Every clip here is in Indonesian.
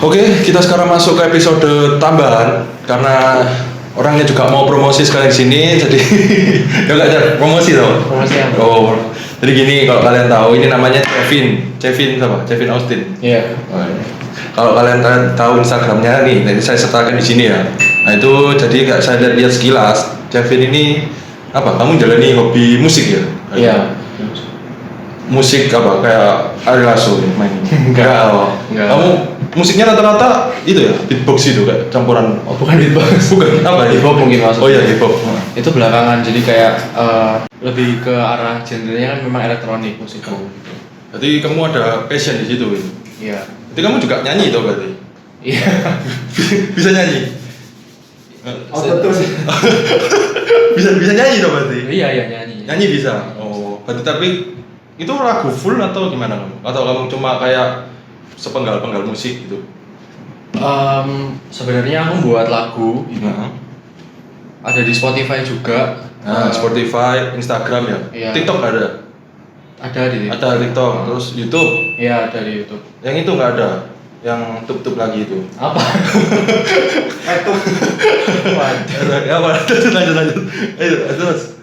Oke, kita sekarang masuk ke episode tambahan karena orangnya juga mau promosi sekali di sini, jadi ya nggak ada promosi tau. Promosi apa? Oh, jadi gini kalau kalian tahu ini namanya Kevin siapa? Kevin Austin. Iya. Oh, iya. Kalau kalian tahu Instagramnya nih, nanti saya sertakan di sini ya. Nah itu jadi nggak saya lihat sekilas, Kevin ini apa? Kamu jalani hobi musik ya? Iya. Musik apa? Kayak Ari Lasso main? Enggak. Oh. Enggak. Kamu musiknya rata-rata itu ya beatbox itu kayak campuran. Oh, bukan beatbox. Bukan apa Hip hop mungkin maksudnya. Oh iya hip hop. Itu belakangan, jadi kayak lebih ke arah genrenya kan memang elektronik musikku. Jadi kamu ada passion di situ gitu. Iya. Jadi kamu juga nyanyi toh berarti? Iya. Bisa nyanyi? Betul. bisa nyanyi toh berarti? Iya nyanyi. Nyanyi bisa. Oh, berarti tapi itu lagu full atau gimana kamu? Atau kamu cuma kayak sepenggal-penggal musik gitu? Sebenarnya aku buat lagu ini. Ada di Spotify juga. Spotify, Instagram ya? Iya. TikTok ada? Ada di TikTok. Ada TikTok, terus YouTube? Iya, ada di YouTube. Yang itu nggak ada? Yang tup-tup lagi itu? Apa? Itu ya apa? Lanjut ayo terus.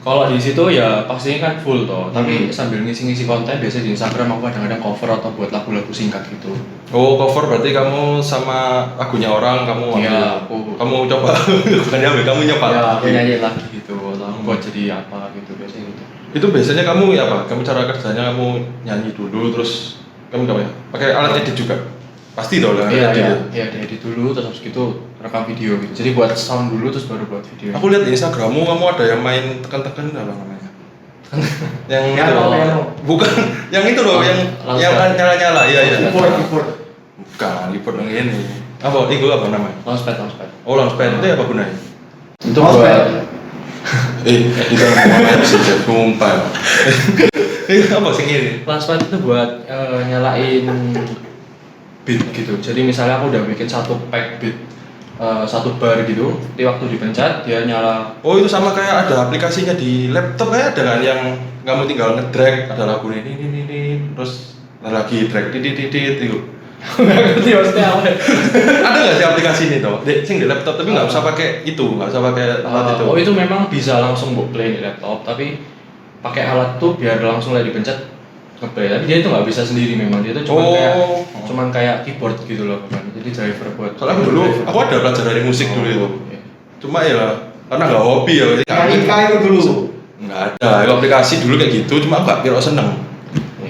Kalau di situ ya pastinya kan full toh, tapi sambil ngisi-ngisi konten biasanya di Instagram aku kadang-kadang cover atau buat lagu-lagu singkat gitu. Oh, cover berarti kamu sama lagunya orang kamu ambil. Iya, aku. Kamu coba bukan diambil, kamu nyoba. Ya, aku nyanyi lagi gitu, atau aku buat jadi apa gitu biasanya gitu. Itu biasanya kamu ya apa? Kamu cara kerjanya kamu nyanyi dulu terus kamu apa ya? Pakai alat edit juga? Pasti dong lah. Iya, diedit dulu terus habis gitu rekam video gitu. Jadi buat sound dulu terus baru buat video. Aku lihat di Instagrammu kamu ada yang main tekan-tekan apa namanya? yang itu Piano. bukan yang itu loh, yang kan nyala-nyala. Iya. Keyboard. Bukan, keyboard yang ini. Apa? Itu apa namanya? Launchpad. Oh, launchpad itu apa gunanya? Itu buat Itu apa sih? Sumpah. Apa sih ini? launchpad itu buat nyalain beat gitu. Jadi misalnya aku udah bikin satu pack beat, satu bar gitu, di waktu dipencet dia nyala. Oh itu sama kayak ada aplikasinya di laptop kayak ada kan yang kamu tinggal ngedrag ada lagu ini terus ada lagi drag titit itu. Nggak ngerti maksudnya apa. Ada nggak sih aplikasi ini toh? Sing di laptop tapi nggak usah pakai itu, nggak usah pakai alat itu. Oh itu memang bisa langsung buat play di laptop, tapi pakai alat tuh biar langsung lah dipencet ngeplay. Tapi dia itu nggak bisa sendiri memang, dia itu cuman kayak keyboard gitu loh kan. Jadi driver buat. Soalnya aku dulu aku ada belajar dari musik dulu itu. Iya. Cuma ya karena nggak hobi ya. Itu dulu. Nggak ada. Aplikasi dulu kayak gitu, cuma aku nggak kira seneng.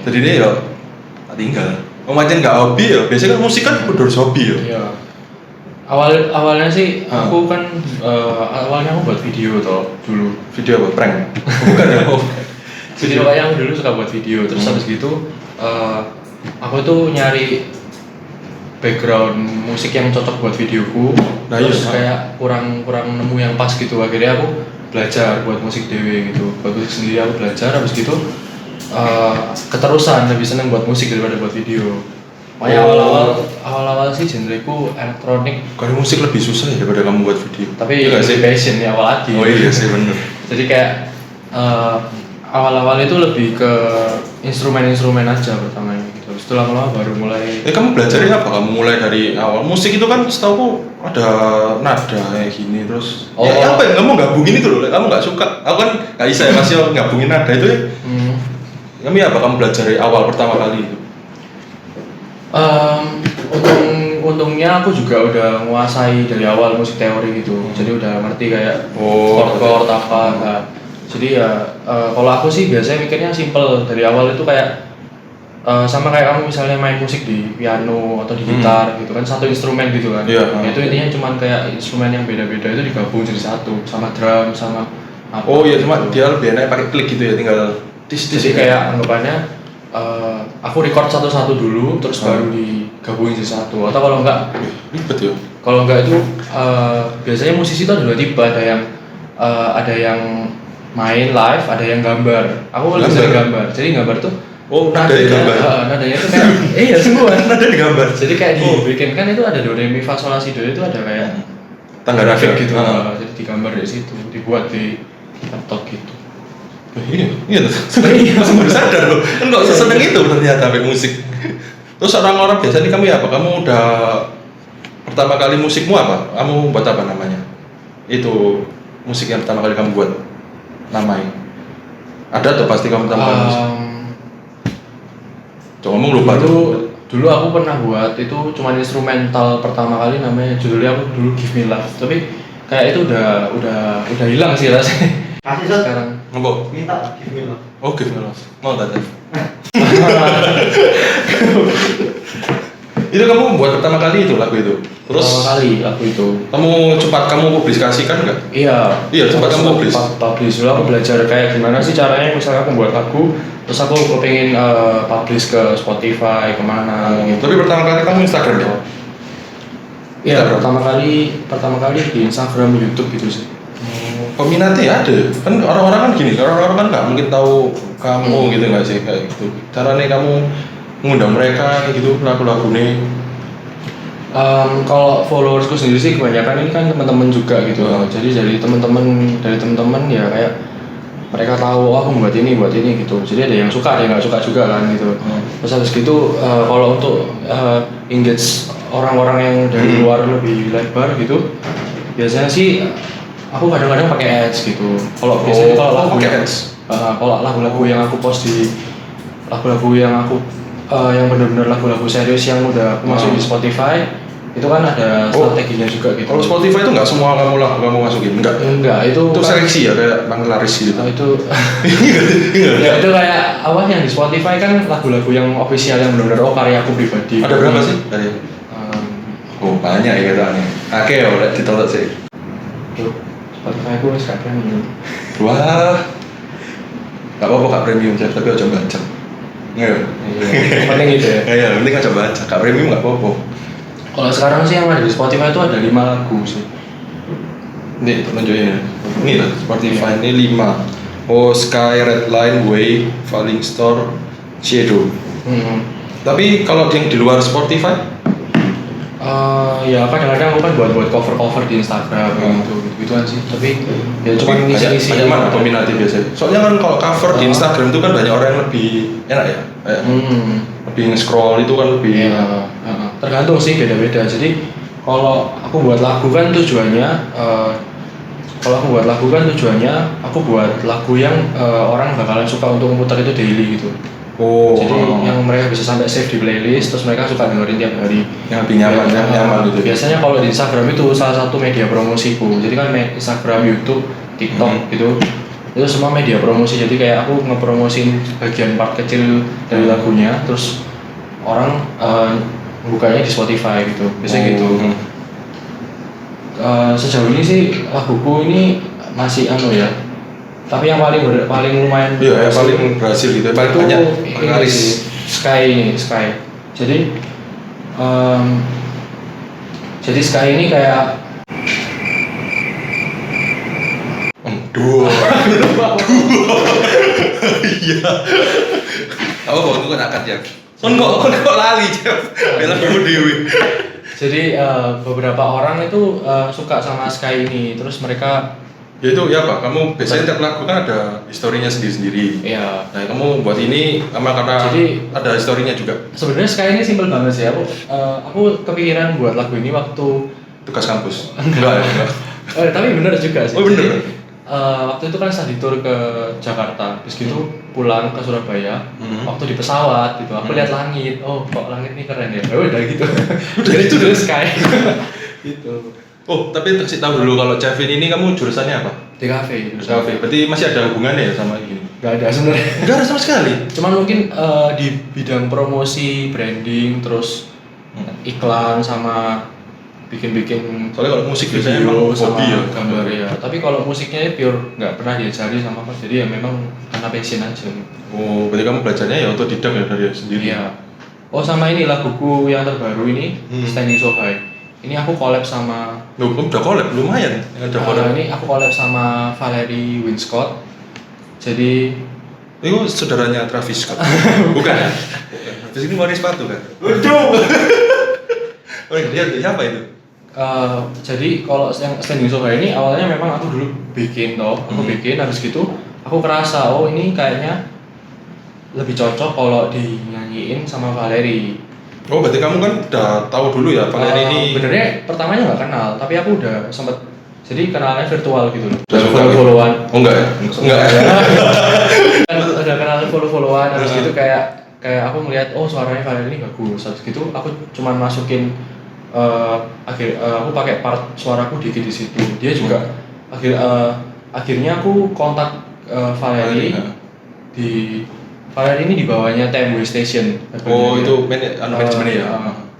Jadi ini ya tak tinggal. Oh macam nggak hobi ya. Biasanya kan musik kan udah harus hobi ya. Iya. Awalnya sih aku kan awalnya aku buat video toh dulu. Video apa? Prank? Bukan ya? Video kayak yang dulu suka buat video, terus habis gitu aku tuh nyari background musik yang cocok buat videoku. Nah, terus iya. kayak kurang nemu yang pas gitu, akhirnya aku belajar buat musik dewe gitu, buat musik sendiri aku belajar, habis gitu keterusan lebih seneng buat musik daripada buat video. Makanya awal-awal sih genreku elektronik. Kalau musik lebih susah ya daripada kamu buat video. Tapi iya sih passion ya awal lagi. Oh iya sih bener. Jadi kayak awal-awal itu lebih ke instrumen aja pertamanya gitu. Terus itu lama-lama baru mulai. Kamu belajarnya apa? Kamu mulai dari awal musik itu kan setahu ada nada kayak gini terus. Ya apa ya? Kamu gabungin itu loh. Kamu nggak suka? Aku kan nggak bisa ya masih gabungin nada itu ya. Kamu apa? Kamu belajar dari awal pertama kali itu? Untungnya aku juga udah menguasai dari awal musik teori gitu. Jadi udah ngerti kayak chord apa. Nah, jadi ya kalau aku sih biasanya mikirnya simple dari awal itu kayak sama kayak kamu misalnya main musik di piano atau di gitar gitu kan, satu instrumen gitu kan. Itu intinya cuman kayak instrumen yang beda-beda itu digabung jadi satu, sama drum sama apa. Oh iya, cuma dia lebih enak pakai klik gitu ya, tinggal tis. Jadi kayak anggapannya aku record satu-satu dulu terus baru digabungin jadi satu, atau kalau enggak ribet ya. Kalau enggak itu biasanya musisi itu ada dua tipe, ada yang main live, ada yang gambar. Aku lebih sering gambar. Jadi gambar tuh nadanya gambar. Nadanya tuh kayak iya semua nada digambar. Jadi kayak dibikin kan itu ada do re mi fa sol la si do itu ada kayak tangga grafik gitu. Jadi digambar dari situ, dibuat di laptop gitu. Iya, langsung baru sadar loh. Kan kok seseneng itu ternyata sampai musik. Terus orang-orang biasanya kamu ya apa? Kamu udah pertama kali musikmu apa? Kamu buat apa namanya? Itu musik yang pertama kali kamu buat namanya. Ada tuh pasti kamu pertama kali musik. Coba ngomong lupa tuh. Dulu aku pernah buat itu cuma instrumental pertama kali namanya judulnya aku dulu Give Me Love. Tapi kayak itu udah hilang sih rasanya. Kasih Sot. Sekarang. Ngomong. Minta Give Me Love. Oh, Give Me Love. Mau tanya. Itu kamu buat pertama kali itu lagu itu. Terus pertama kali lagu itu. Kamu cepat kamu publikasikan nggak? Iya. Iya, cepat kamu publish. Dulu aku belajar kayak gimana sih caranya misalnya aku buat lagu, terus aku pengen publish ke Spotify kemana gitu. Tapi pertama kali kamu Instagram ya? Iya, pertama kali di Instagram, YouTube gitu sih. Peminatnya ada, kan orang-orang kan gini, orang-orang kan nggak mungkin tahu kamu gitu nggak sih kayak gitu. Caranya kamu mengundang mereka kayak gitu lagu-lagunya. Kalau followersku sendiri sih kebanyakan ini kan teman-teman juga gitu. Jadi dari teman-teman ya kayak mereka tahu aku buat ini gitu. Jadi ada yang suka, ada yang nggak suka juga kan gitu. Terus habis gitu kalau untuk engage orang-orang yang dari luar lebih lebar gitu, biasanya sih aku kadang-kadang pakai ads gitu. Kalau biasanya kalau lagu pakai ads. Kalau lagu-lagu yang aku post di lagu-lagu yang aku yang benar-benar lagu-lagu serius yang udah aku masukin di Spotify itu kan ada strateginya juga gitu. Kalau Spotify itu nggak semua kamu masukin, enggak itu kan, seleksi ya kayak Bang Laris gitu. Itu ya itu kayak apa yang di Spotify kan lagu-lagu yang official yang benar-benar karya aku pribadi. Ada berapa sih karya? Banyak ya katanya. Oke ya udah ditonton sih. Spotify aku nggak premium. Wah, nggak apa-apa kak premium tapi aja baca. Nggak. Penting gitu ya. Iya, penting aja baca. Kak premium nggak apa-apa. Kalau sekarang sih yang ada di Spotify itu ada 5 lagu sih. Nih, tunjukin. Ini lah Spotify ini 5. Oh, Sky, Redline, Way, Falling Star, Shadow. Tapi kalau yang di luar Spotify? Ya kadang-kadang aku kan buat cover di Instagram gitu-gituan sih. Tapi ya cuma ngisi-ngisi. Banyak mana peminatnya biasanya? Soalnya kan kalau cover di Instagram itu kan banyak orang yang lebih enak ya. Lebih nge-scroll itu kan lebih tergantung sih beda-beda. Jadi kalau aku buat lagu kan tujuannya aku buat lagu yang orang bakalan suka untuk memutar itu daily gitu. Jadi yang mereka bisa sampai save di playlist, terus mereka suka dengerin tiap hari. Yang lebih nyaman gitu. Biasanya kalau di Instagram itu salah satu media promosiku. Jadi kan Instagram, YouTube, TikTok gitu. Itu semua media promosi. Jadi kayak aku ngepromosin bagian part kecil dari lagunya, terus orang bukanya di Spotify gitu. Biasanya gitu. Sejauh ini sih laguku ini masih ya. Tapi yang paling lumayan paling berhasil gitu, paling banyak laris Sky. Jadi Sky ini kayak dua. Iya. Apa aku kan akad ya. Kon kok lali, Jeff. Bela dulu dewi. Jadi beberapa orang itu suka sama Sky ini, terus mereka ya itu ya Pak, kamu biasanya tiap lagu kan ada historinya sendiri-sendiri. Iya. Nah kamu buat ini karena jadi ada historinya juga. Sebenarnya Sky ini simpel banget sih. Aku kepikiran buat lagu ini waktu tugas kampus. Enggak. Tapi bener juga sih. Oh bener. Waktu itu kan study tour ke Jakarta, terus gitu pulang ke Surabaya. Waktu di pesawat gitu, aku lihat langit. Oh kok langit ini keren ya. Udah gitu. Udah itu Sky. Gitu. Oh, tapi kasih tahu dulu kalau Javin ini kamu jurusannya apa? DKV. Berarti masih ada hubungannya ya sama ini? Gak ada sebenarnya. Gak ada sama sekali. Cuman mungkin di bidang promosi, branding, terus iklan sama bikin. Soalnya kalau musik biasanya video memang sama hobi ya, gambar ya. Tapi kalau musiknya pure nggak pernah diajari sama apa, jadi ya memang karena passion aja. Oh, berarti kamu belajarnya ya otodidak ya dari sendiri? Iya. Oh sama ini laguku yang terbaru ini, Standing So High. Ini aku collab sama. Kamu udah collab lumayan. Ada collab. Ini aku collab sama Valerie Winscott. Jadi itu saudaranya Travis Scott. Bukan. Terus ini waris sepatu kan? Waduh. Oh dia siapa itu? Jadi kalau yang Standing So High ini awalnya memang aku dulu bikin bikin habis gitu aku kerasa ini kayaknya lebih cocok kalau dinyanyiin sama Valerie. Oh, berarti kamu kan udah tahu dulu ya Valery ini. Benernya pertamanya nggak kenal, tapi aku udah sempet jadi kenalnya virtual gitu loh. Udah suka Follow-followan. Oh enggak ya? Enggak ya? Kan udah kenal follow-followan, terus gitu kayak aku melihat oh suaranya Valery ini bagus. Terus gitu aku cuman masukin aku pakai part suaraku dikit di situ. Dia juga akhirnya aku kontak Valery di Valery ini di bawahnya TMW Station. Oh, itu manajemennya ya.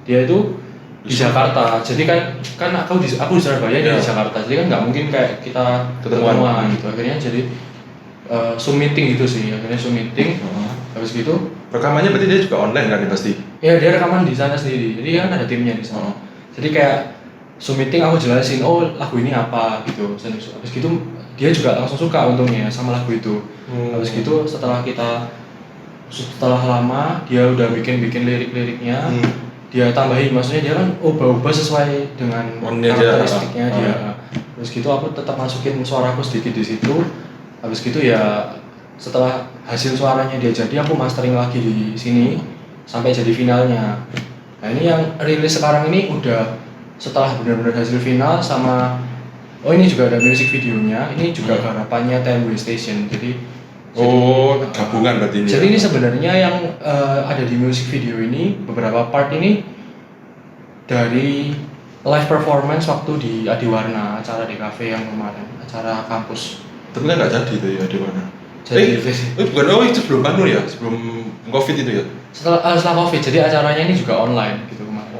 Dia itu di Jakarta. Jadi kan aku di Surabaya, dia di Jakarta. Jadi kan nggak mungkin kayak kita ketemuan gitu. Akhirnya jadi Zoom meeting gitu sih. Akhirnya Zoom meeting. Habis gitu rekamannya berarti dia juga online kan pasti? Ya, dia rekaman di sana sendiri. Jadi kan ada timnya di sana. Jadi kayak Zoom meeting aku jelasin, oh lagu ini apa gitu. Habis gitu dia juga langsung suka untungnya sama lagu itu. Habis gitu setelah lama dia udah bikin lirik-liriknya, dia tambahin, maksudnya dia kan ubah-ubah sesuai dengan karakteristiknya dia. Terus gitu aku tetap masukin suaraku sedikit di situ. Habis gitu ya setelah hasil suaranya dia jadi, aku mastering lagi di sini sampai jadi finalnya. Nah ini yang rilis sekarang ini udah setelah benar-benar hasil final sama ini juga ada music videonya. Ini juga garapannya TMW Station. Jadi gabungan berarti ini. Jadi ini sebenarnya yang ada di music video ini, beberapa part ini dari live performance waktu di Adiwarna, acara di cafe yang kemarin, acara kampus. Tapi kan nggak jadi tuh ya Adiwarna. Jadi bukan itu sebelum anu ya, sebelum COVID itu ya. Setelah COVID, jadi acaranya ini juga online gitu kemarin.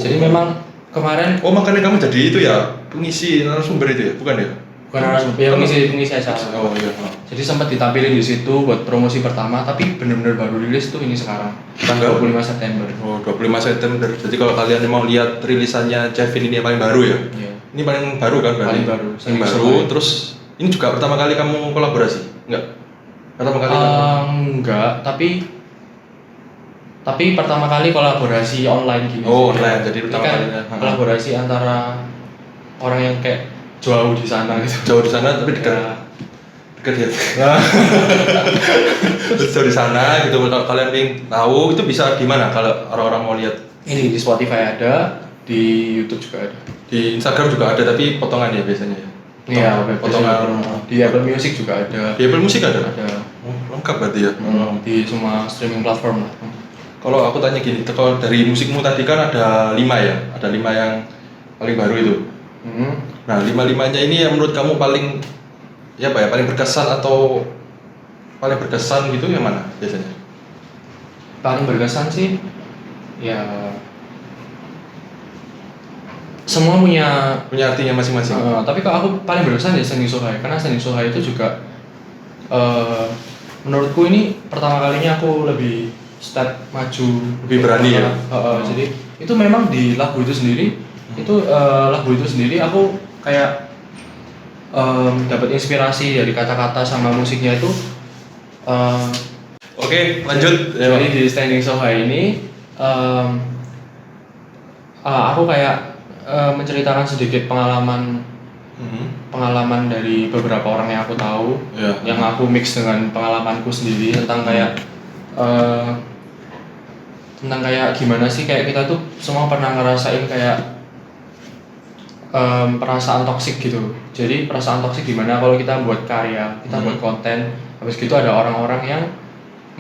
Jadi memang kemarin. Makanya kamu jadi itu ya, pengisi narasumber itu ya, bukan ya? Bukan narasumber, ya pengisi acara. Iya. Jadi sempat ditampilin di situ buat promosi pertama, tapi benar-benar baru rilis tuh ini sekarang, tanggal 25 September. 25 September. Jadi kalau kalian mau lihat rilisannya Kevin ini yang paling baru ya? Iya. Ini paling baru kan? Paling baru. Paling baru. Terus ini juga pertama kali kamu kolaborasi? Enggak? Pertama kali? Enggak, tapi pertama kali kolaborasi online gini. Online. Jadi pertama kan kalinya. Kolaborasi antara orang yang kayak jauh di sana gitu. Jauh di sana tapi dekat. Dekat ya. Terus jauh di sana gitu. Kalau kalian ingin tahu itu bisa di mana kalau orang-orang mau lihat? Ini di Spotify ada, di YouTube juga ada. Di Instagram juga ada tapi potongan ya biasanya ya. Iya, potongan. Di Apple Music juga ada. Di Apple Music ada? Ada. Lengkap berarti ya. Di semua streaming platform lah. Kalau aku tanya gini, kalau dari musikmu tadi kan ada 5 ya? Ada 5 yang paling baru itu. Nah, 5-5-nya ini yang menurut kamu paling paling berkesan atau paling berkesan gitu yang mana biasanya? Paling berkesan sih ya semua punya artinya masing-masing. Tapi kalau aku paling berkesan ya Seni Sohai, karena Seni Sohai itu juga menurutku ini pertama kalinya aku lebih step maju, lebih berani ya. Jadi itu memang di lagu itu sendiri aku kayak dapat inspirasi dari kata-kata sama musiknya itu. Oke, lanjut. Jadi di Standing So High ini aku kayak menceritakan sedikit pengalaman dari beberapa orang yang aku tahu, yang aku mix dengan pengalamanku sendiri tentang kayak gimana sih kayak kita tuh semua pernah ngerasain kayak perasaan toksik gitu. Jadi perasaan toksik gimana kalau kita buat karya, kita buat konten, habis gitu ada orang-orang yang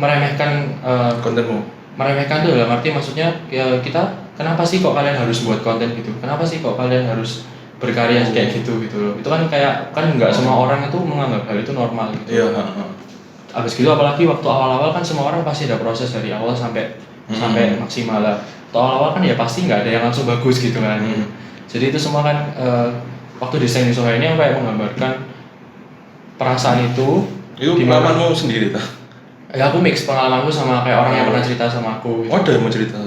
meremehkan kontenmu. Meremehkan tuh dalam arti maksudnya ya kita kenapa sih kok kalian harus buat konten gitu? Kenapa sih kok kalian harus berkarya kayak gitu loh? Itu kan kayak nggak semua orang itu menganggap hal itu normal gitu. Iya. Abis gitu apalagi waktu awal-awal kan semua orang pasti ada proses dari awal sampai maksimal lah. Waktu awal-awal kan ya pasti nggak ada yang langsung bagus gitu kan. Jadi itu semua kan waktu desain di Soha ini yang kayak menggambarkan perasaan itu. Itu pengalamanmu sendiri tak? Ya aku mix pengalamanku sama kayak orang yang pernah cerita sama aku gitu. Ada yang mau cerita?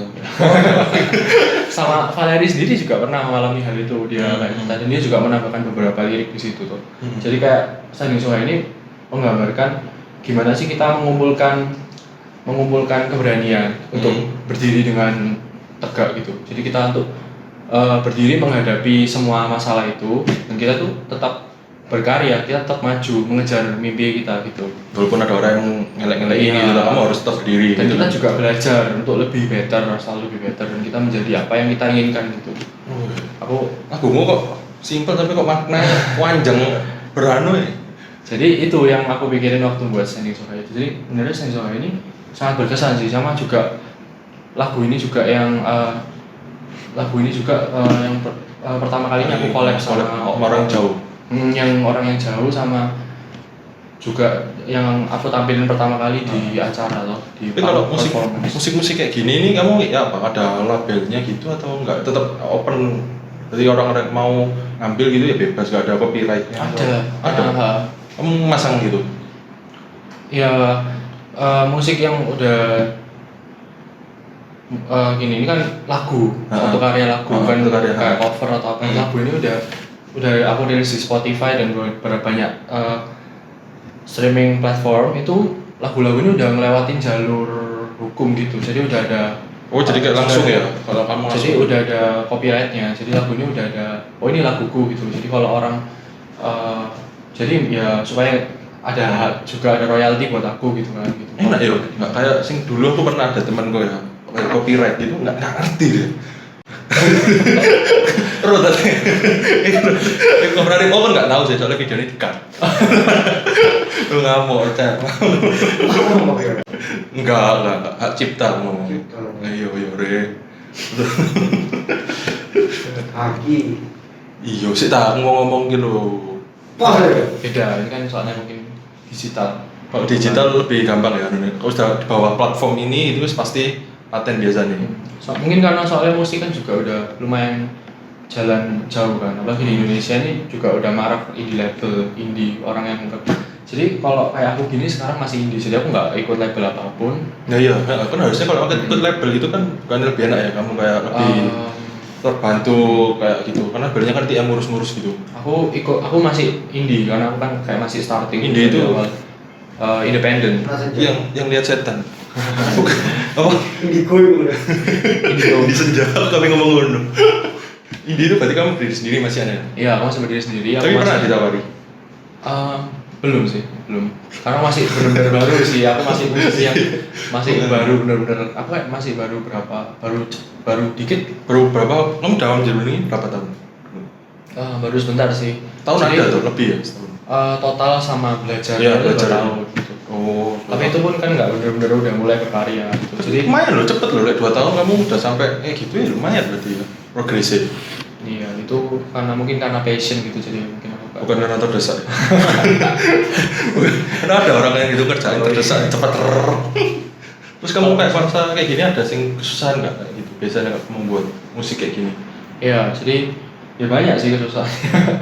Sama Valery sendiri juga pernah mengalami hal itu, dia kayak kita, dan dia juga menambahkan beberapa lirik di situ tuh. Jadi kayak Standing Soha ini menggambarkan gimana sih kita mengumpulkan keberanian untuk berdiri dengan tegak gitu. Jadi kita untuk berdiri menghadapi semua masalah itu, dan kita tuh tetap berkarya, kita tetap maju mengejar mimpi kita gitu. Walaupun ada orang yang ngelek-ngelek ini, gitu, kamu harus tetap berdiri. Dan gitu. kita juga belajar untuk lebih better, selalu lebih better, dan kita menjadi apa yang kita inginkan gitu. Aku mau kok simpel tapi kok maknanya panjang beranu ya. Jadi itu yang aku pikirin waktu buat Standing So High itu. Jadi benernya Standing So High ini sangat berkesan sih, sama juga lagu ini juga yang pertama kalinya aku collab sama orang jauh. Yang orang yang jauh, sama juga yang aku tampilin pertama kali di acara loh, di Tapi kalau performance. musik apa ini kamu ya apa ada labelnya gitu atau enggak, tetap open, jadi orang-orang mau ngambil gitu ya bebas, gak ada copyrightnya? Ada. Kamu masang gitu? Ya musik yang udah gini, ini kan lagu, satu karya lagu, kan kayak cover atau apa. Lagu ini udah aku rilis di Spotify dan beberapa banyak streaming platform. Itu lagu-lagu ini udah ngelewatin jalur hukum gitu, jadi udah ada. Jadi kayak langsung ya kalau kamu jadi udah ada copyrightnya, jadi lagu ini udah ada, ini laguku gitu. Jadi kalau orang jadi ya supaya ada juga ada royalti buat aku gitu kan gitu. Enak ya, nggak kayak sing dulu aku pernah ada teman gue ya kayak copyright gitu, nggak ngerti deh. Terus tadi, copyright kan nggak tahu sih soalnya videonya di-cut. Lu ngamuk, cak. Enggak, hak cipta ngomong. Iya, re. Kaki. Iya sih, tak ngomong gitu. Beda, ini kan soalnya mungkin digital. Kalau digital lebih gampang ya, kalau sudah di bawah platform ini itu pasti paten biasanya. Mungkin karena soalnya musik kan juga udah lumayan jalan jauh kan, apalagi di Indonesia ini juga udah marak indie label, orang yang jadi kalau kayak aku gini sekarang masih indie, jadi aku nggak ikut label apapun. Nah iya, kan harusnya kalau aku ikut label itu kan bukan lebih enak ya, kamu kayak lebih terbantu kayak gitu, karena labelnya kan yang ngurus-ngurus gitu. Aku masih indie karena aku kan kayak masih starting. Indie itu independen. Yang lihat setan. Bukan apa? Indigo itu. Di senja kami ngomong ngono. Indie itu berarti kamu berdiri sendiri masih ada? Iya, aku masih berdiri sendiri. Tapi pernah ditawari? Belum. Karena masih benar-benar baru sih. Aku masih musisi yang masih baru benar-benar. Aku kayak masih baru dikit. Baru berapa? Kamu dalam Jerman berapa tahun? Baru sebentar sih. Tahun ada tuh lebih ya setahun. Total sama belajar. Iya, belajar tahun gitu. Tapi itu pun kan nggak benar-benar udah mulai berkarya gitu. Jadi lumayan loh, cepet loh, 2 tahun kamu udah sampai gitu ya, lumayan berarti ya, progresif. Iya, itu karena passion gitu, jadi mungkin aku bukan karena terdesak. Karena ada orang yang itu kerjain terdesak cepat. Terus kamu kayak merasa kayak gini ada sing kesusahan nggak kayak gitu biasanya kamu membuat musik kayak gini? Iya, jadi ya banyak sih kesusahan.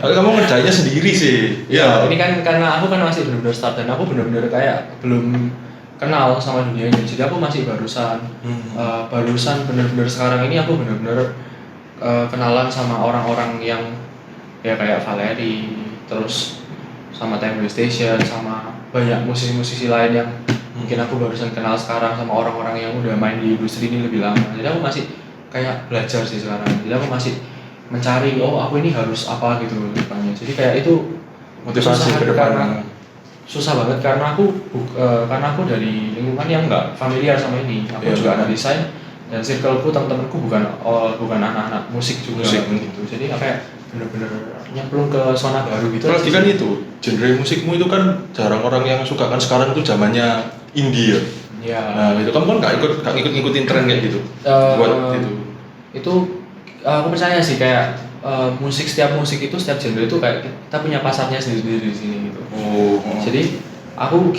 Kalau kamu ngerjainnya sendiri sih. Ya, ini kan karena aku kan masih benar-benar start dan aku benar-benar kayak belum kenal sama dunia ini. Jadi aku masih barusan benar-benar sekarang ini aku benar-benar kenalan sama orang-orang yang ya kayak Valeri, terus sama Time Station, sama banyak musisi-musisi lain yang mungkin aku barusan kenal sekarang, sama orang-orang yang udah main di industri ini lebih lama. Jadi aku masih kayak belajar sih sekarang. Jadi aku masih mencari, aku ini harus apa gitu depannya. Jadi kayak itu motivasi ke depan. Susah banget karena aku dari lingkungan yang nggak familiar sama ini. Aku juga anak desain dan circleku, teman-temanku bukan anak-anak musik juga gitu. Jadi kayak bener-bener nyemplung ke zona baru gitu. Apalagi kan itu genre musikmu itu kan jarang orang yang suka kan, sekarang itu zamannya indie ya. Ya. Nah itu kamu kan nggak ngikutin tren kayak gitu. Buat itu. Itu aku percaya sih kayak setiap musik itu, setiap genre itu kayak kita punya pasarnya sendiri di sini gitu. Jadi aku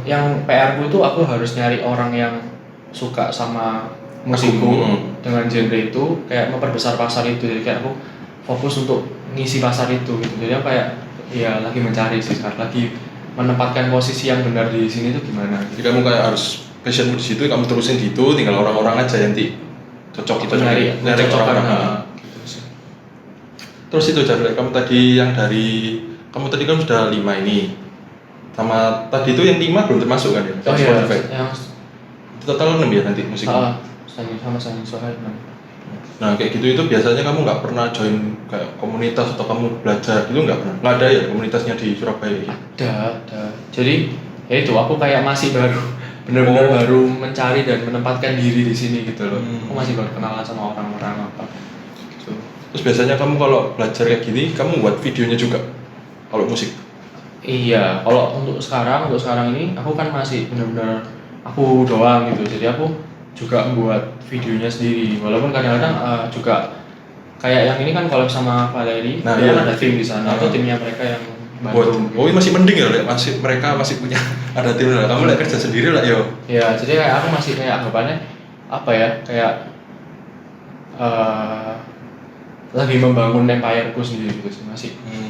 yang PR-ku itu aku harus nyari orang yang suka sama musikku dengan genre itu, kayak memperbesar pasar itu. Jadi kayak aku fokus untuk ngisi pasar itu gitu. Jadi aku kayak ya lagi mencari sih sekarang, lagi menempatkan posisi yang benar di sini itu gimana. Jadi kamu kayak harus passionmu di situ, kamu terusin gitu, tinggal orang-orang aja yang cocok kita nyari orang-orang. Terus itu jadi kamu tadi kan sudah 5 ini, sama tadi itu yang 5 belum termasuk kan ya? Yang total 6 ya nanti musiknya? sama Standing So High 6. Nah kayak gitu itu biasanya kamu nggak pernah join kayak komunitas atau kamu belajar gitu nggak pernah? Nggak ada ya komunitasnya di Surabaya gitu? Ada. Jadi ya itu aku kayak masih baru benar-benar baru mencari dan menempatkan diri di sini gitu loh. Aku masih baru kenalan sama orang-orang apa gitu. Terus biasanya kamu kalau belajar kayak gini, kamu buat videonya juga kalau musik? Iya, kalau untuk sekarang ini aku kan masih benar-benar aku doang gitu. Jadi aku juga membuat videonya sendiri. Walaupun kadang-kadang juga kayak yang ini kan kalau sama Valeri, Nah, dia iya. kan ada tim di sana. Itu timnya mereka yang Buat, bantu. oh masih mending ya, Lek. Mereka masih punya ada tim lah. Kamu kerja sendiri lah yo. Ya, jadi kayak aku masih kayak anggapannya apa ya, kayak lagi membangun empireku sendiri gitu sih,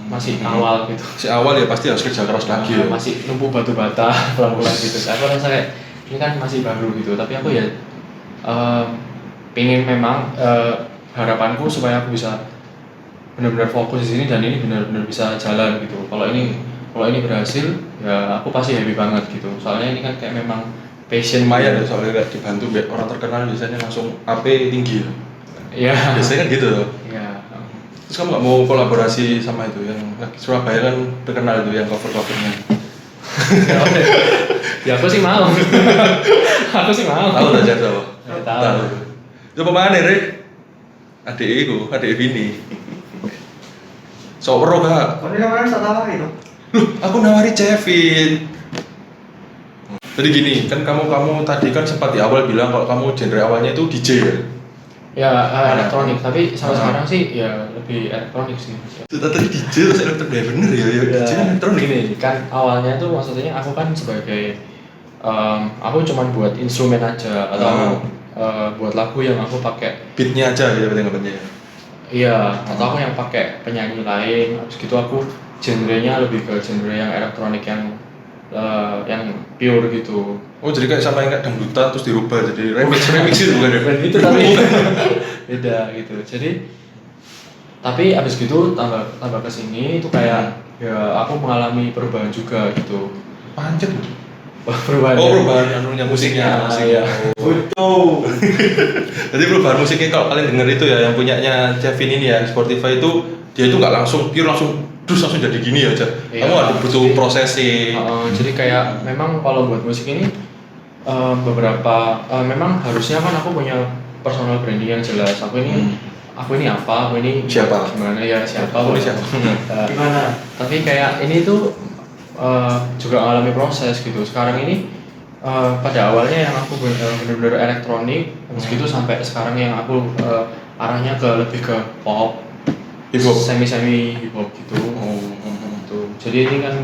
masih awal gitu. Si awal ya pasti harus kerja keras lagi ya. Masih numpuk batu bata pelan-pelan gitu. Aku rasa kayak ini kan masih baru gitu, tapi aku ya pengen memang harapanku supaya aku bisa benar-benar fokus di sini dan ini benar-benar bisa jalan gitu. Kalau ini berhasil ya aku pasti happy banget gitu. Soalnya ini kan kayak memang passion Lumayan ya soalnya kayak dibantu orang terkenal biasanya langsung AP tinggi ya. Iya. Biasanya kan gitu. Iya. Terus kamu nggak mau kolaborasi sama itu yang Surabaya kan terkenal itu yang cover-covernya. Ya aku sih mau. Aku sih mau. Tahu tak jasa? Tahu. Itu pemain ya, Rek? Adik Vini. Sopro kak. Kau ini kemarin tak tahu itu. Loh, aku nawari Kevin. Jadi gini, kan kamu tadi kan sempat di awal bilang kalau kamu genre awalnya itu DJ ya? Ya elektronik, tapi sampai sekarang sih ya lebih elektronik sih. Itu tadi DJ terus elektronik ya bener ya, DJ kan elektronik. Gini, kan awalnya tuh maksudnya aku kan sebagai aku cuman buat instrumen aja atau buat lagu yang aku pakai Beatnya aja gitu berarti nggak ya? iya, atau aku yang pakai penyanyi lain. Habis gitu aku genrenya lebih ke genre yang elektronik yang pure gitu. Oh jadi kayak sama yang kayak dangdutan terus dirubah jadi remix itu bukan ya? Dan itu tapi beda gitu. Jadi tapi abis gitu tambah kesini itu kayak ya aku mengalami perubahan juga gitu. Pancet. Perubahan. Oh perubahan anunya musiknya. Ya. Betul. Jadi perubahan musiknya kalau kalian denger itu ya yang punyanya Kevin ini ya Spotify itu dia itu nggak langsung pure langsung jadi gini aja. Iya, Kamu ada butuh prosesi. Jadi kayak memang kalau buat musik ini beberapa memang harusnya kan aku punya personal branding yang jelas. Aku ini apa, aku ini Siapa? gimana ya siapa, Aku ini siapa? Gimana? Tapi kayak ini tuh juga mengalami proses gitu. Sekarang ini pada awalnya yang aku benar-benar elektronik, habis gitu sampai sekarang yang aku arahnya ke lebih ke pop, Hip hop. semi hip hop gitu. Gitu. Jadi ini kan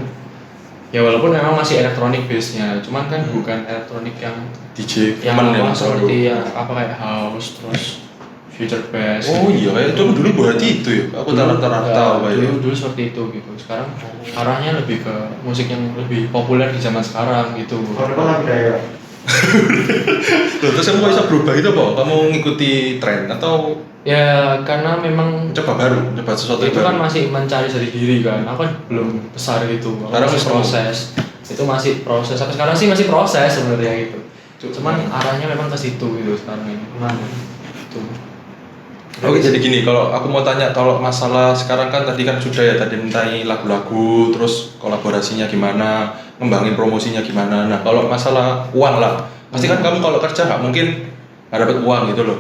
ya walaupun memang masih elektronik base-nya, cuman kan bukan elektronik yang DJ yang teman ya seperti yang apa kayak house terus future bass. Oh iya, kayak itu dulu berarti itu ya. Aku tahu kayak. Dulu seperti itu gitu. Sekarang arahnya lebih ke musik yang lebih populer di zaman sekarang gitu. Kau ini lagu daerah. Loh, terus kamu bisa berubah itu apa? Kamu ngikuti tren atau Ya karena memang coba sesuatu itu baru? kan masih mencari jati diri kan. Aku kan belum besar gitu. Aku Sekarang masih masih proses. Itu masih proses. Sampai sekarang sih masih proses sebenarnya gitu. Cuman arahnya memang ke situ gitu sekarang ini. Itu. Oke, jadi gini, kalau aku mau tanya kalau masalah sekarang kan tadi kan sudah ya tadi mentai lagu-lagu, terus kolaborasinya gimana, ngembangin promosinya gimana. Nah, kalau masalah uang lah, pasti kan kamu kalau kerja nggak mungkin nggak dapat uang gitu loh.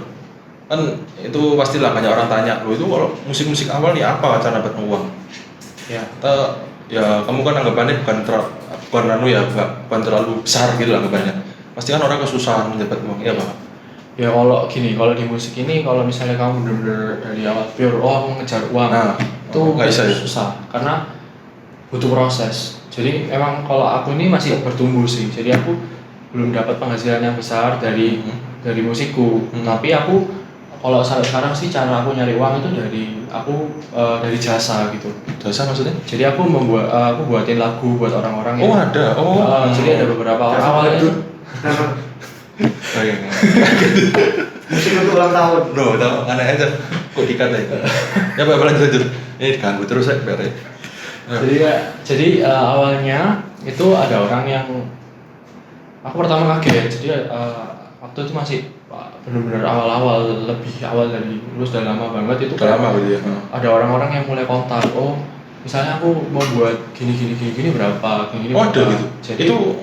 Kan itu pastilah banyak orang tanya, lo itu kalau musik-musik awal nih apa cara dapat uang? Ya. Ya kamu kan anggapannya bukan terlalu besar gitu lah anggapannya. Pasti kan orang kesusahan dapat uang, ya Pak? Ya kalau gini, kalau di musik ini kalau misalnya kamu bener-bener dari awal pure, aku ngejar uang, Nah, itu nggak bisa ya? susah karena butuh proses. Jadi emang kalau aku ini masih bertumbuh sih, jadi aku belum dapat penghasilan yang besar dari musikku, tapi aku kalau sampai sekarang sih cara aku nyari uang itu dari jasa gitu. Jasa maksudnya? Jadi aku buatin lagu buat orang-orang Oh yang ada, jadi ada beberapa orang awalnya itu Oh iya. Musik untuk ulang tahun. Bro, tahu aneh aja. Kok dikat ya? Ya Pak, lanjut. Ini diganggu terus ya, biar ya. Jadi awalnya itu ada orang yang aku pertama kaget. Jadi waktu itu masih benar-benar awal-awal, lebih awal dari lulus, udah lama banget itu Udah lama berarti ya. ada orang-orang yang mulai kontak, oh misalnya aku mau buat gini berapa, gini Oh ada berapa. gitu. Jadi Itu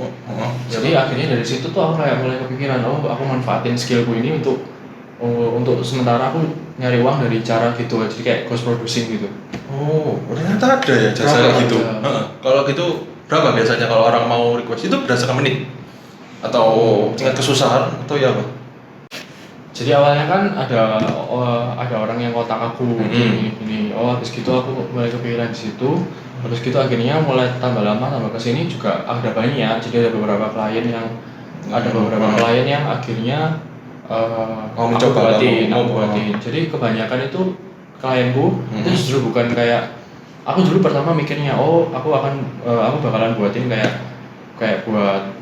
jadi akhirnya dari situ tuh aku kayak mulai kepikiran, oh aku manfaatin skillku ini untuk sementara aku nyari uang dari cara gitu, jadi kayak ghost producing gitu. oh ternyata ada ya jasa Ada. gitu. Kalau gitu berapa biasanya kalau orang mau request itu berdasarkan menit atau tingkat kesusahan atau ya apa? Jadi awalnya kan ada orang yang kontak aku gini, oh habis gitu aku mulai kepikiran di situ, habis gitu akhirnya mulai tambah lama tambah kesini juga ada banyak, jadi ada beberapa klien yang akhirnya Mau mencoba, aku buatin. Jadi kebanyakan itu klienku itu justru bukan kayak aku dulu pertama mikirnya, oh aku bakalan buatin kayak buat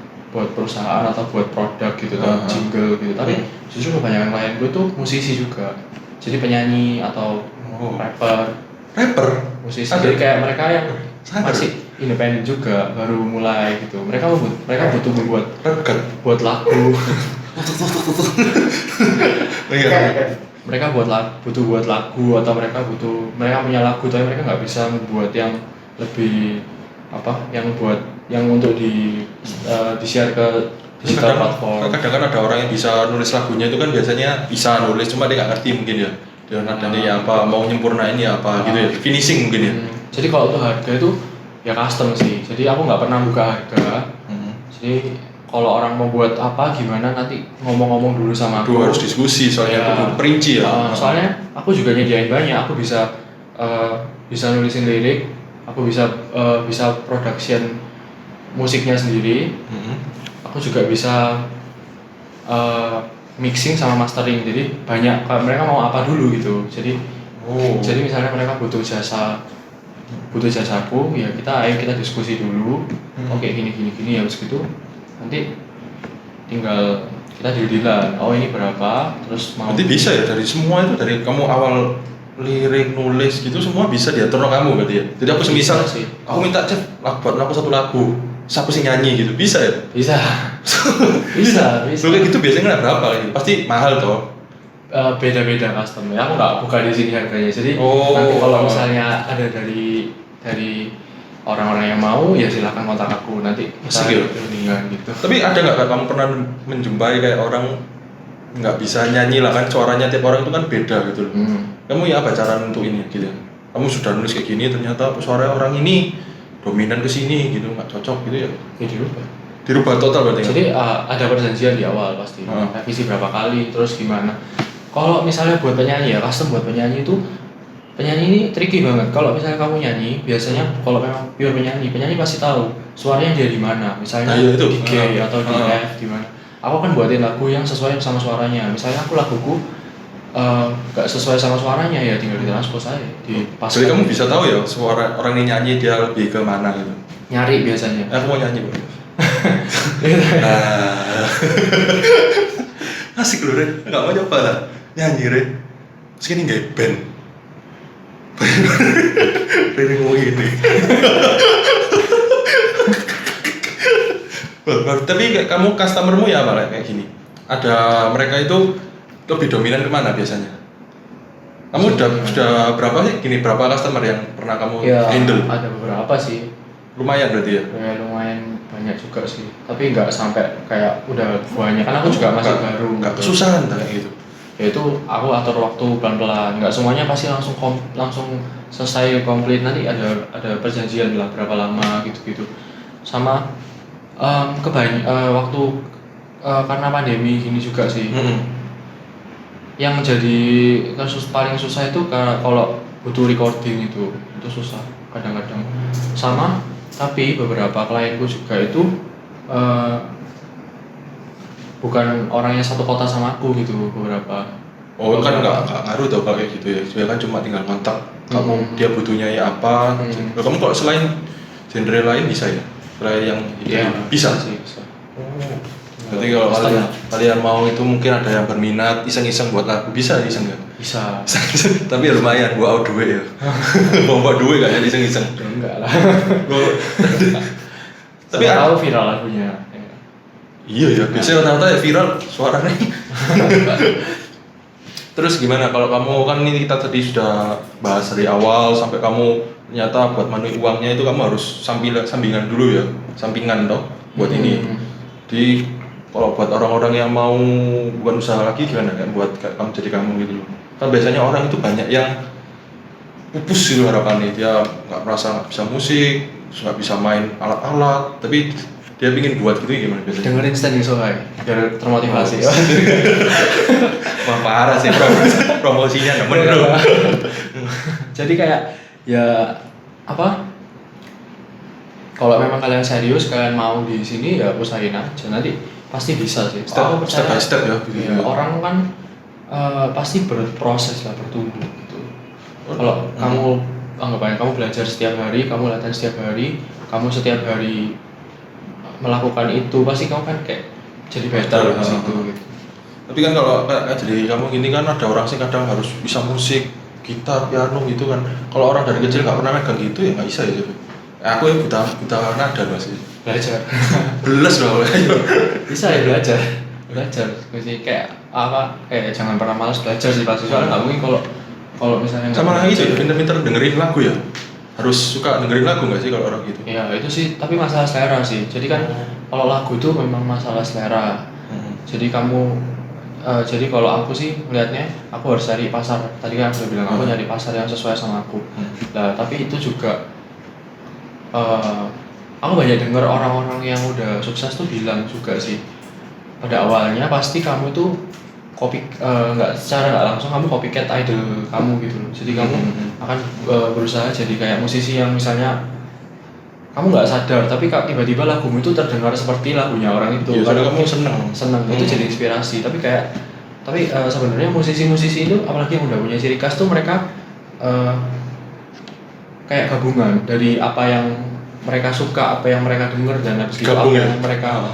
perusahaan atau buat produk gitu atau jingle gitu, tapi justru kebanyakan klien gue tuh musisi juga, jadi penyanyi atau rapper musisi. Jadi kayak mereka yang masih independen juga, baru mulai gitu, mereka butuh buat lagu mereka butuh buat lagu, atau mereka punya lagu tapi mereka nggak bisa membuat yang lebih yang untuk di-share ke digital platform. Kadang kan ada orang yang bisa nulis lagunya itu kan biasanya bisa nulis cuma dia nggak ngerti mungkin ya. Dia nadanya ya apa, mau nyempurnain ya apa gitu ya, finishing mungkin ya. Jadi kalau untuk harga itu ya custom sih. Jadi aku nggak pernah buka harga. Jadi kalau orang mau buat apa gimana nanti ngomong-ngomong dulu sama aku. Harus diskusi soalnya aku perinci ya. Soalnya aku juga nyediain banyak. Aku bisa nulisin lirik, aku bisa production musiknya sendiri. Aku juga bisa mixing sama mastering. Jadi banyak mereka mau apa dulu gitu. Jadi misalnya mereka butuh jasaku, ya kita diskusi dulu. Oke, gini habis gitu nanti tinggal kita deal-dealan, oh ini berapa, terus mau. Nanti bisa ya dari semua itu, dari kamu awal lirik nulis gitu semua bisa diatur kamu berarti ya. Jadi aku semisal sih, aku minta Cep buat aku satu lagu, siapa sih nyanyi gitu, bisa ya? Bisa. bisa. Kayak gitu biasanya berapa gitu? Pasti mahal toh. Beda-beda custom ya, aku nggak buka di sini harganya. Jadi nanti kalau misalnya ada dari orang-orang yang mau ya silakan kontak aku, nanti kita perundingan gitu. Tapi ada nggak kamu pernah menjumpai kayak orang nggak bisa nyanyi lah kan, suaranya tiap orang itu kan beda gitu loh. Kamu ya apa cara untuk ini gitu? Kamu sudah nulis kayak gini ternyata suara orang ini dominan ke sini gitu, nggak cocok gitu ya? Ya Dirubah total berarti. Jadi ada perjanjian di awal pasti. Revisi berapa kali, terus gimana? Kalau misalnya buat penyanyi ya, custom buat penyanyi itu, penyanyi ini tricky banget. Kalau misalnya kamu nyanyi, biasanya kalau memang pure penyanyi pasti tahu suaranya dia di mana. Misalnya di G atau di F di mana. Aku kan buatin lagu yang sesuai sama suaranya. Misalnya laguku gak sesuai sama suaranya, ya tinggal ditranspose aja, dipasang. Jadi kamu bisa tahu ya suara orang ini nyanyi dia lebih ke mana gitu. Nyari biasanya. Aku mau nyanyi Bro. Asik loh Ren, nggak mau nyoba lah nyanyi Ren. Terus ini nggak band. Ren ngomong gini. Tapi kamu customermu ya apa kayak gini? Ada mereka itu lebih dominan kemana biasanya? Kamu sudah berapa sih? Berapa customer yang pernah kamu handle? Ada beberapa sih. Lumayan berarti ya? Ya lumayan banyak juga sih. Tapi nggak sampai kayak udah banyak, kan aku juga masih baru. Nggak kesusahan kayak gitu? Ya itu aku atur waktu pelan-pelan. Nggak semuanya pasti langsung selesai komplit. Nanti ada perjanjian lah berapa lama gitu-gitu. Sama waktu karena pandemi gini juga sih. Yang jadi kasus paling susah itu kalau butuh recording itu susah kadang-kadang. Tapi beberapa klienku juga itu bukan orang yang satu kota sama aku gitu, beberapa. Kan nggak ngaruh tau kalau kayak gitu ya. Sebenarnya kan cuma tinggal kontak kamu, dia butuhnya ya apa. Kamu kalau selain genre lain bisa ya? Selain yang itu bisa sih, bisa. Berarti kalau kalian mau itu mungkin ada yang berminat iseng-iseng buat lagu, bisa iseng nggak? Bisa. Tapi ya lumayan, bawa duit ya. Bawa duit nggak ya iseng-iseng? Enggak lah. Tapi tahu viral lagunya. Iya ya, biasanya rata-rata ya viral suaranya. Terus gimana kalau kamu kan ini kita tadi sudah bahas dari awal sampai kamu ternyata buat menuhi uangnya itu kamu harus sampingan dulu ya, sampingan toh buat ini. Jadi kalau buat orang-orang yang mau bukan usaha lagi gimana kan buat kamu jadi kamu gitu loh. Kan biasanya orang itu banyak yang pupus gitu harapannya, dia nggak merasa nggak bisa musik, nggak bisa main alat-alat, tapi dia pingin buat gitu gimana biasanya? Dengerin Standing Sohai biar termotivasi. Wah parah sih promosinya nemen bro. Jadi kayak ya apa? Kalau memang kalian serius, kalian mau di sini ya usahain aja, nanti pasti bisa sih. Step by step ya. Ya, orang kan pasti berproses lah, bertumbuh gitu. Kalau kamu anggap aja kamu belajar setiap hari, kamu latihan setiap hari, kamu setiap hari melakukan itu, pasti kamu kan kayak jadi better di situ gitu. Tapi kan kalau kayak jadi kamu gini kan ada orang sih kadang harus bisa musik, gitar, piano gitu kan. Kalau orang dari kecil nggak pernah megang gitu ya nggak bisa ya. Aku ya buta nada masih. Belajar. Beles loh. Bisa ya belajar. Jadi kayak apa? Kayak jangan pernah malas belajar sih pasti. Soalnya nggak mungkin kalau misalnya sama lagi sih pinter-pinter dengerin lagu ya. Harus suka dengerin lagu nggak sih kalau orang gitu? Ya itu sih, tapi masalah selera sih. Jadi kan kalau lagu itu memang masalah selera. Jadi jadi kalau aku sih melihatnya, aku harus cari pasar. Tadi kan aku udah bilang aku nyari pasar yang sesuai sama aku. Nah tapi itu juga aku banyak denger orang-orang yang udah sukses tuh bilang juga sih. Pada awalnya pasti kamu tuh secara nggak langsung kamu copycat idol kamu gitu loh. Jadi kamu akan berusaha jadi kayak musisi yang misalnya kamu nggak sadar tapi tiba-tiba lagumu itu terdengar seperti lagunya orang itu. Ya, karena kamu seneng itu jadi inspirasi. Tapi sebenarnya musisi-musisi itu apalagi yang udah punya ciri khas tuh mereka kayak gabungan dari apa yang mereka suka, apa yang mereka dengar dan habis itu apa yang mereka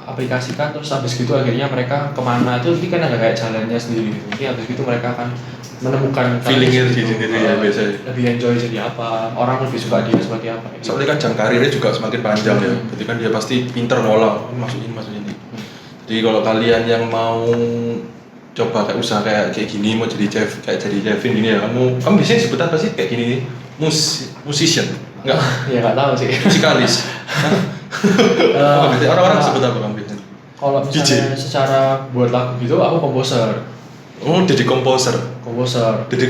aplikasikan, terus habis gitu akhirnya mereka kemana itu nanti kan ada kayak jalannya sendiri gitu. Nanti habis itu mereka akan menemukan feelingnya sendiri ya biasanya. Lebih enjoy jadi apa, orang lebih suka dia seperti apa. Soalnya kan jam karirnya juga semakin panjang ya. Jadi kan dia pasti pinter ngolah, masuk ini. Jadi kalau kalian yang mau coba kayak usaha kayak gini, mau jadi chef kayak jadi chefin gini ya, kamu biasanya sebut apa sih kayak gini nih? Musician? Enggak? Ya nggak tahu sih. Musikalis. Orang-orang sebut apa kamu biasanya? Kalau misalnya secara buat lagu gitu, aku komposer. Oh, jadi komposer. Jadi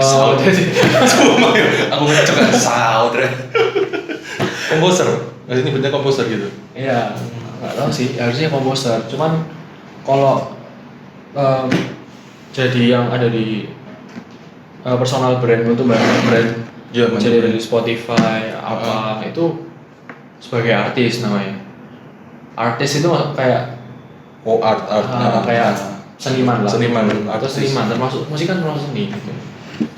saut. Aku ngecek kan saut deh. Komposer. Jadi nyebutnya komposer gitu. Iya, nggak tahu sih. Harusnya komposer. Cuman kalau jadi yang ada di personal brand untuk brand, ya, jadi dari Spotify itu sebagai artis namanya. Artis itu kayak kayak seniman lah. Seniman termasuk musik kan termasuk seni gitu.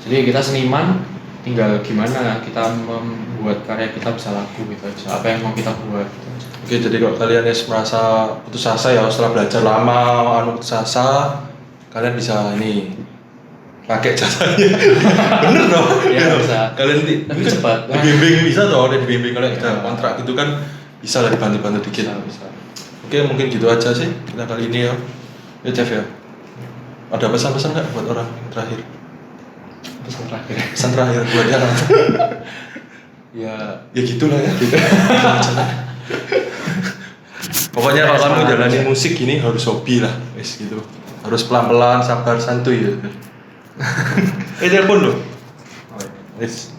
Jadi kita seniman, tinggal gimana kita membuat karya kita bisa laku gitu aja. Apa yang mau kita buat. Gitu. Oke, jadi kalau kalian merasa putus asa ya setelah belajar lama putus asa, kalian bisa ini pakai jasanya. Bener dong? Ya bisa. Kalian lebih cepat. Dibimbing bisa dong, dibimbing kalau kita kontrak gitu kan bisa lah dibantu-bantu dikit. Bisa. Oke, mungkin gitu aja sih kita kali ini ya. Ya Jeff ya. Ada pesan-pesan nggak buat orang yang terakhir? Pesan terakhir buat yang ya gitulah ya. Gitu. Pokoknya kalau kamu jalanin musik ini harus hobi lah, wes gitu. Harus pelan-pelan, sabar, santuy ya. Telepon lo. Wes.